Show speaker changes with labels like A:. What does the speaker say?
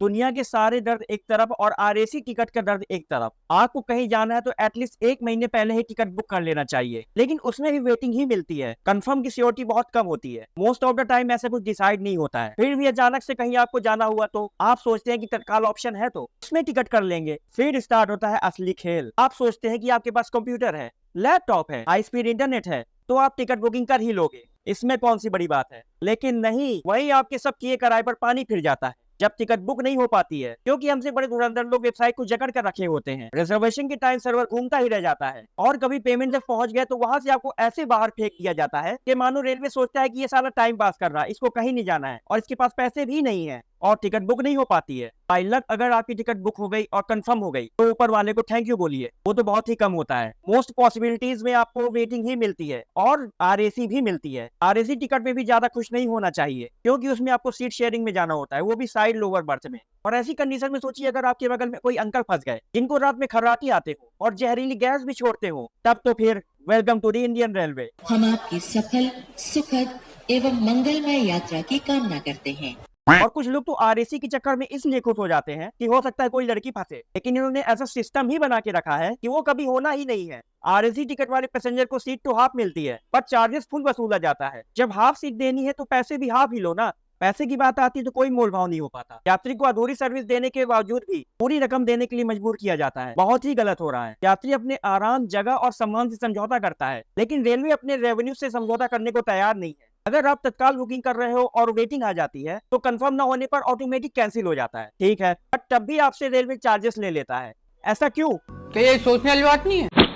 A: दुनिया के सारे दर्द एक तरफ और आरएसी टिकट का दर्द एक तरफ। आपको कहीं जाना है तो एटलीस्ट 1 महीने पहले ही टिकट बुक कर लेना चाहिए, लेकिन उसमें भी वेटिंग ही मिलती है। कंफर्म की सियोरिटी बहुत कम होती है। मोस्ट ऑफ द टाइम ऐसा कुछ डिसाइड नहीं होता है। फिर भी अचानक से कहीं आपको जाना हुआ तो आप सोचते हैं कि तत्काल ऑप्शन है तो उसमें टिकट कर लेंगे। फिर स्टार्ट होता है असली खेल। आप सोचते हैं कि आपके पास कंप्यूटर है, लैपटॉप है, हाई स्पीड इंटरनेट है, तो आप टिकट बुकिंग कर ही लोगे। इसमें कौन सी बड़ी बात है। लेकिन नहीं, वही आपके सब किए कराए पर पानी फिर जाता है जब टिकट बुक नहीं हो पाती है, क्योंकि हमसे बड़े धुरंधर लोग वेबसाइट को जकड़ कर रखे होते हैं। रिजर्वेशन के टाइम सर्वर घूमता ही रह जाता है और कभी पेमेंट जब पहुंच गए तो वहां से आपको ऐसे बाहर फेंक दिया जाता है कि मानो रेलवे सोचता है कि ये साला टाइम पास कर रहा है, इसको कहीं नहीं जाना है और इसके पास पैसे भी नहीं है और टिकट बुक नहीं हो पाती है। बाई लक अगर आपकी टिकट बुक हो गई और कंफर्म हो गई तो ऊपर वाले को थैंक यू बोलिए, वो तो बहुत ही कम होता है। मोस्ट पॉसिबिलिटीज में आपको वेटिंग ही मिलती है और आरएसी भी मिलती है। आरएसी टिकट में भी ज्यादा खुश नहीं होना चाहिए, क्योंकि उसमें आपको सीट शेयरिंग में जाना होता है, वो भी साइड लोअर बर्थ में। और ऐसी कंडीशन में सोचिए अगर आपके बगल में कोई अंकल फंस गए जिनको रात में खर्राटी आते हो और जहरीली गैस भी छोड़ते हो, तब तो फिर welcome to the Indian railway.
B: हम आपकी सफल, सुखद एवं मंगलमय यात्रा की कामना करते हैं।
A: और कुछ लोग तो आरएसी के चक्कर में इसलिए खुश हो जाते हैं कि हो सकता है कोई लड़की फंसे, लेकिन इन्होंने ऐसा सिस्टम ही बना के रखा है कि वो कभी होना ही नहीं है। आरएसी टिकट वाले पैसेंजर को सीट तो हाफ मिलती है पर चार्जेस फुल वसूला जाता है। जब हाफ सीट देनी है तो पैसे भी हाफ ही लो ना। पैसे की बात आती है तो कोई मोल भाव नहीं हो पाता। यात्री को अधूरी सर्विस देने के बावजूद भी पूरी रकम देने के लिए मजबूर किया जाता है। बहुत ही गलत हो रहा है। यात्री अपने आराम, जगह और सम्मान से समझौता करता है, लेकिन रेलवे अपने रेवेन्यू से समझौता करने को तैयार नहीं है। अगर आप तत्काल बुकिंग कर रहे हो और वेटिंग आ जाती है तो कंफर्म ना होने पर ऑटोमेटिक कैंसिल हो जाता है, ठीक है, बट तब भी आपसे रेलवे चार्जेस ले लेता है। ऐसा क्यों?
C: क्या ये सोचने वाली बात नहीं है?